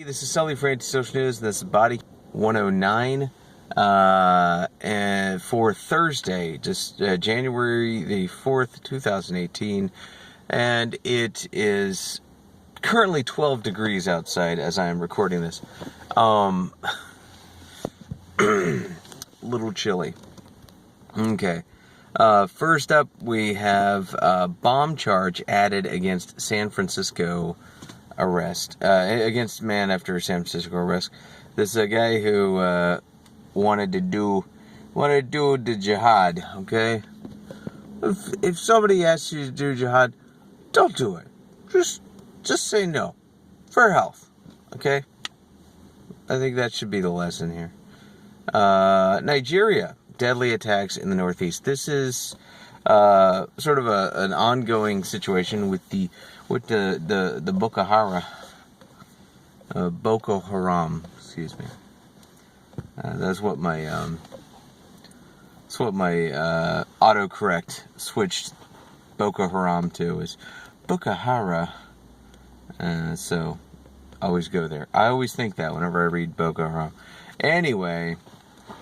This is Sully for Anti-Social News, and this is Body 109, and for Thursday, just January the 4th, 2018, and it is currently 12 degrees outside as I am recording this. Little chilly. Okay. First up, we have a bomb charge added against San Francisco arrest, against man after San Francisco arrest. This is a guy who wanted to do the jihad. Okay, if somebody asks you to do jihad, don't do it. Just say no, for health. Okay, I think that should be the lesson here. Nigeria, deadly attacks in the Northeast. This is sort of an ongoing situation with the Boko Haram, excuse me. That's what my autocorrect switched Boko Haram to, is Boko Haram. So always go there. I always think that whenever I read Boko Haram. Anyway,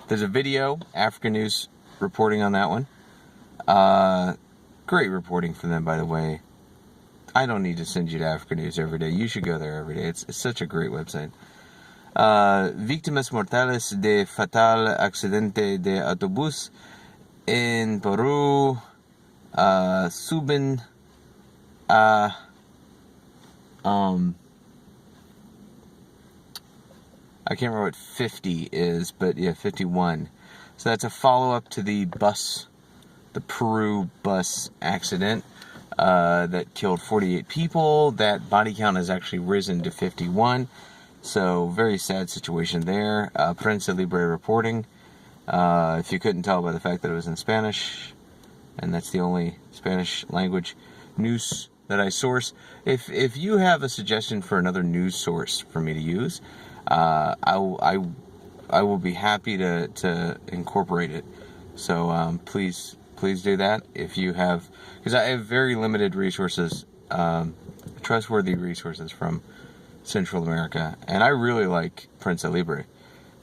there's a video, African News reporting on that one. Great reporting from them, by the way. I don't need to send you to African News every day. You should go there every day. It's such a great website. Víctimas mortales de fatal accidente de autobús en Perú suben a I can't remember what 50 is, but yeah, 51. So that's a follow-up to the Peru bus accident that killed 48 people. That body count has actually risen to 51. So very sad situation there. Prensa Libre reporting. If you couldn't tell by the fact that it was in Spanish, and that's the only Spanish language news that I source. If you have a suggestion for another news source for me to use, I will be happy to incorporate it. So please do that if you have, because I have very limited resources, trustworthy resources from Central America, and I really like Prensa Libre.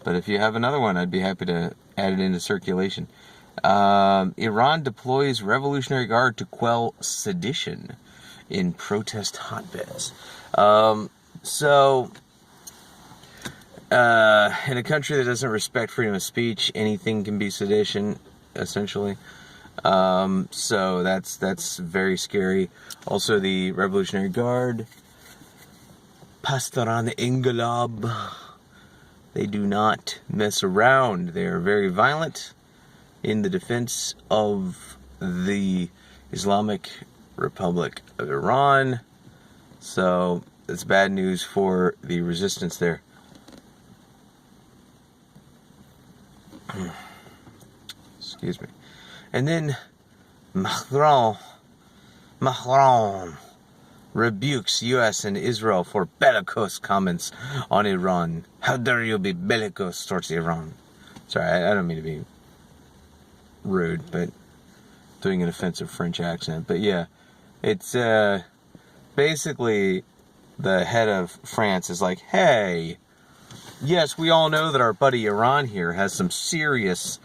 But if you have another one, I'd be happy to add it into circulation. Iran deploys Revolutionary Guard to quell sedition in protest hotbeds. In a country that doesn't respect freedom of speech, anything can be sedition, essentially. So that's very scary. Also, the Revolutionary Guard, Pastoran Ingelab, they do not mess around. They are very violent in the defense of the Islamic Republic of Iran. So it's bad news for the resistance there. Excuse me. And then Macron rebukes U.S. and Israel for bellicose comments on Iran. How dare you be bellicose towards Iran? Sorry, I don't mean to be rude, but doing an offensive French accent. But yeah, it's basically the head of France is like, hey, yes, we all know that our buddy Iran here has some serious,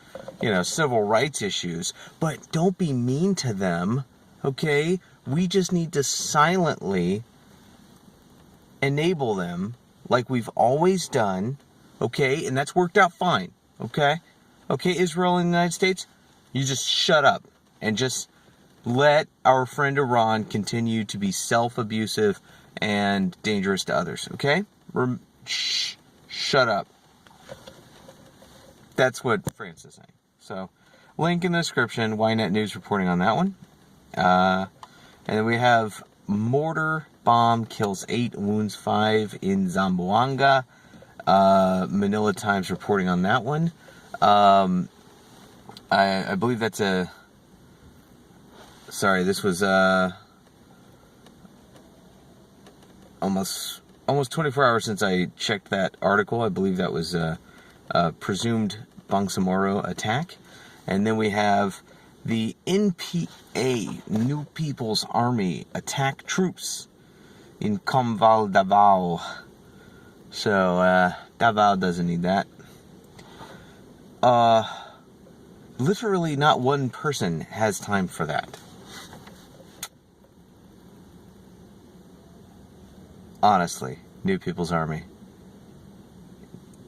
civil rights issues, but don't be mean to them, okay? We just need to silently enable them like we've always done, okay? And that's worked out fine, okay? Okay, Israel and the United States, you just shut up and just let our friend Iran continue to be self-abusive and dangerous to others, okay? Shut up. That's what France is saying. So, link in the description, Ynet News reporting on that one. And then we have mortar bomb kills 8, wounds 5 in Zamboanga. Manila Times reporting on that one. I believe that's this was almost 24 hours since I checked that article. I believe that was a presumed Bangsamoro attack. And then we have the NPA, New People's Army, attack troops in ComVal, Davao. So, Davao doesn't need that. Literally not one person has time for that. Honestly, New People's Army.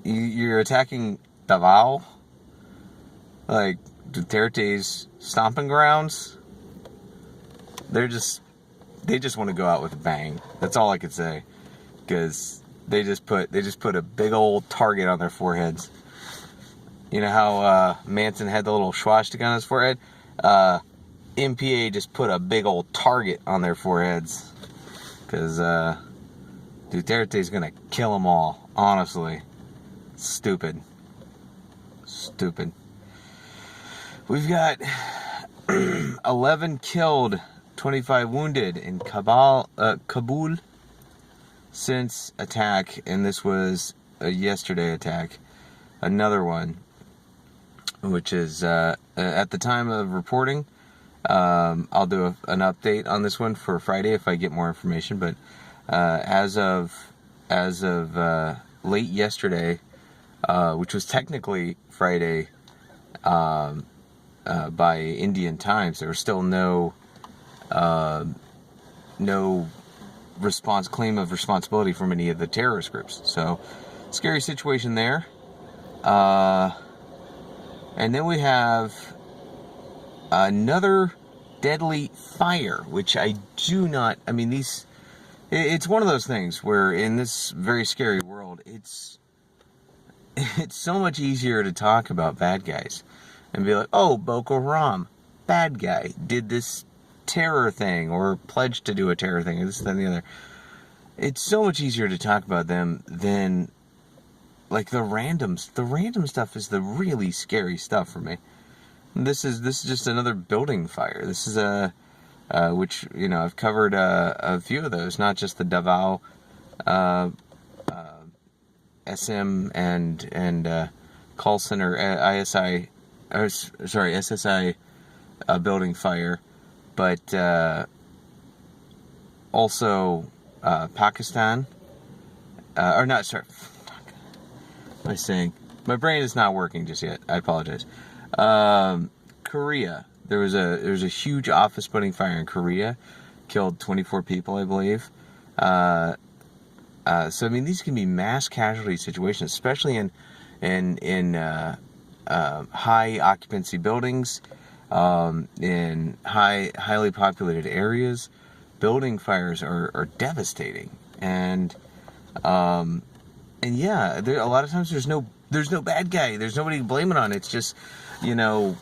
You're attacking Davao? Like, Duterte's stomping grounds? They just want to go out with a bang. That's all I could say. Because they just put a big old target on their foreheads. You know how Manson had the little swastika on his forehead? MPA just put a big old target on their foreheads. Because Duterte's going to kill them all. Honestly. Stupid. We've got 11 killed, 25 wounded in Kabul since attack, and this was a yesterday attack. Another one, which is at the time of reporting. I'll do an update on this one for Friday if I get more information. But as of late yesterday, which was technically Friday by Indian times, there was still no claim of responsibility from any of the terrorist groups. So, scary situation there. And then we have another deadly fire, which I do not. I mean, it's one of those things where in this very scary world, it's so much easier to talk about bad guys and be like, oh, Boko Haram, bad guy, did this terror thing or pledged to do a terror thing, and this, that, and the other. It's so much easier to talk about them than like the randoms. The random stuff is the really scary stuff for me. This is just another building fire. This is which, you know, I've covered a few of those, not just the Davao SM and call center SSI building fire, but also Pakistan, or not, sorry, what am I saying? My brain is not working just yet. I apologize. Korea. There was a huge office building fire in Korea, killed 24 people, I believe. So I mean, these can be mass casualty situations, especially in high occupancy buildings, in highly populated areas. Building fires are devastating, and yeah, a lot of times there's no bad guy. There's nobody to blame it on. It's just, you know,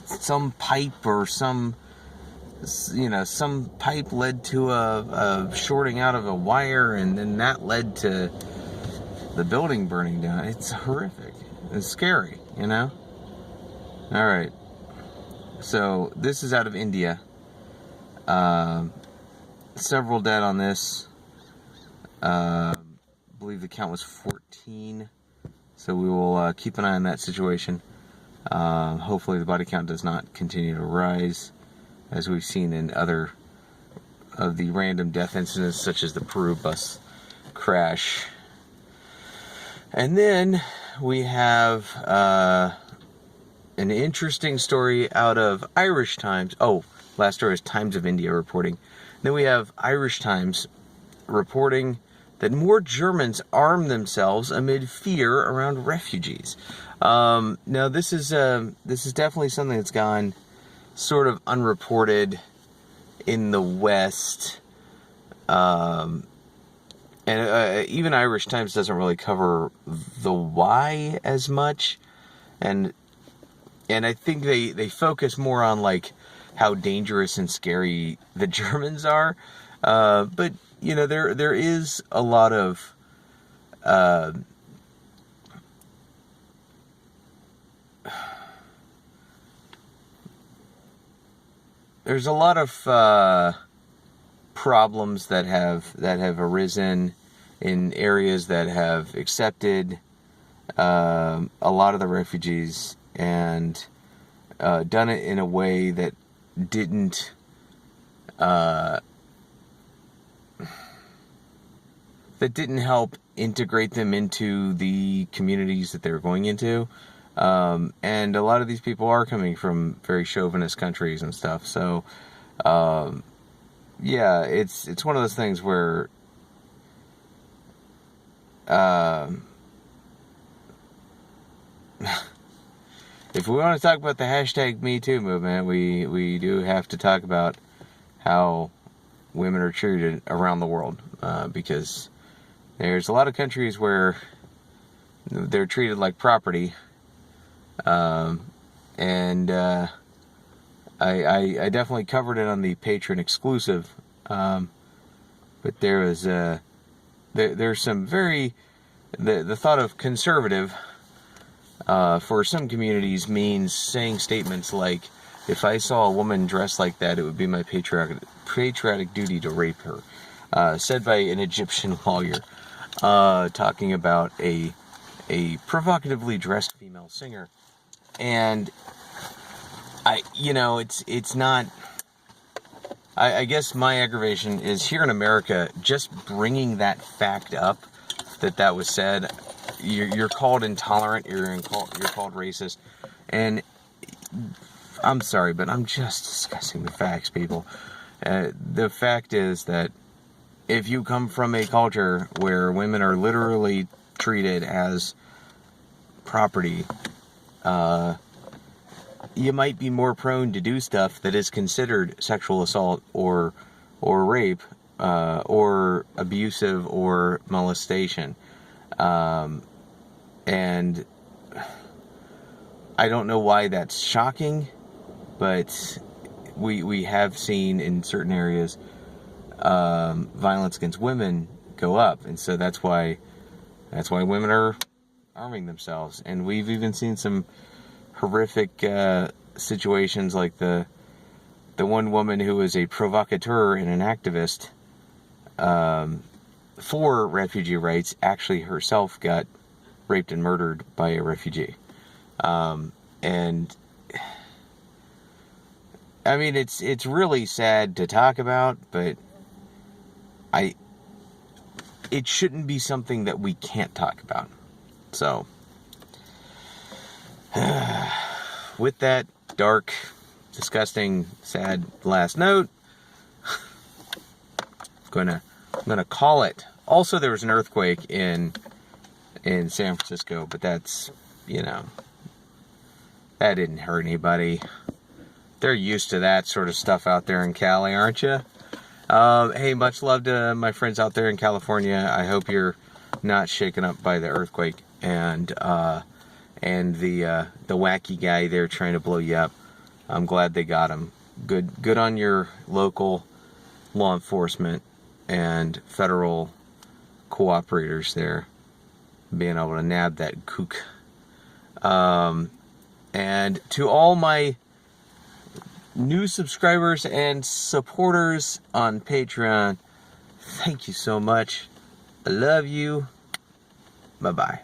some pipe or some pipe led to a shorting out of a wire, and then that led to the building burning down. It's horrific. It's scary, you know? All right. So this is out of India. Several dead on this. I believe the count was 14. So we will keep an eye on that situation. Hopefully the body count does not continue to rise, as we've seen in other of the random death incidents, such as the Peru bus crash. And then we have an interesting story out of Irish Times. Oh, last story is Times of India reporting. Then we have Irish Times reporting that more Germans arm themselves amid fear around refugees. Now this is definitely something that's gone sort of unreported in the West, and even Irish Times doesn't really cover the why as much, and I think they focus more on like how dangerous and scary the Germans are, but you know, there is a lot of there's a lot of problems that have arisen in areas that have accepted a lot of the refugees and done it in a way that didn't that didn't help integrate them into the communities that they were going into. And a lot of these people are coming from very chauvinist countries and stuff. So, yeah, it's one of those things where, if we want to talk about the hashtag Me Too movement, we do have to talk about how women are treated around the world, because there's a lot of countries where they're treated like property, and I definitely covered it on the Patreon exclusive, but there's some very, the thought of conservative for some communities means saying statements like, if I saw a woman dressed like that, it would be my patriotic duty to rape her. Said by an Egyptian lawyer, talking about a provocatively dressed female singer. And it's not, I guess my aggravation is here in America, just bringing that fact up, that was said, you're called intolerant, you're called racist, and I'm sorry, but I'm just discussing the facts, people. The fact is that if you come from a culture where women are literally treated as property, you might be more prone to do stuff that is considered sexual assault or rape, or abusive or molestation. And I don't know why that's shocking, but we have seen in certain areas violence against women go up, and so that's why women are arming themselves. And we've even seen some horrific situations, like the one woman who was a provocateur and an activist for refugee rights actually herself got raped and murdered by a refugee. And I mean, it's really sad to talk about, but it shouldn't be something that we can't talk about. So, with that dark, disgusting, sad last note, I'm gonna call it. Also, there was an earthquake in San Francisco, but that's, that didn't hurt anybody. They're used to that sort of stuff out there in Cali, aren't you? Hey, much love to my friends out there in California. I hope you're not shaken up by the earthquake and the wacky guy there trying to blow you up. I'm glad they got him. Good on your local law enforcement and federal cooperators there, being able to nab that kook. And to all my new subscribers and supporters on Patreon, thank you so much. I love you. Bye-bye.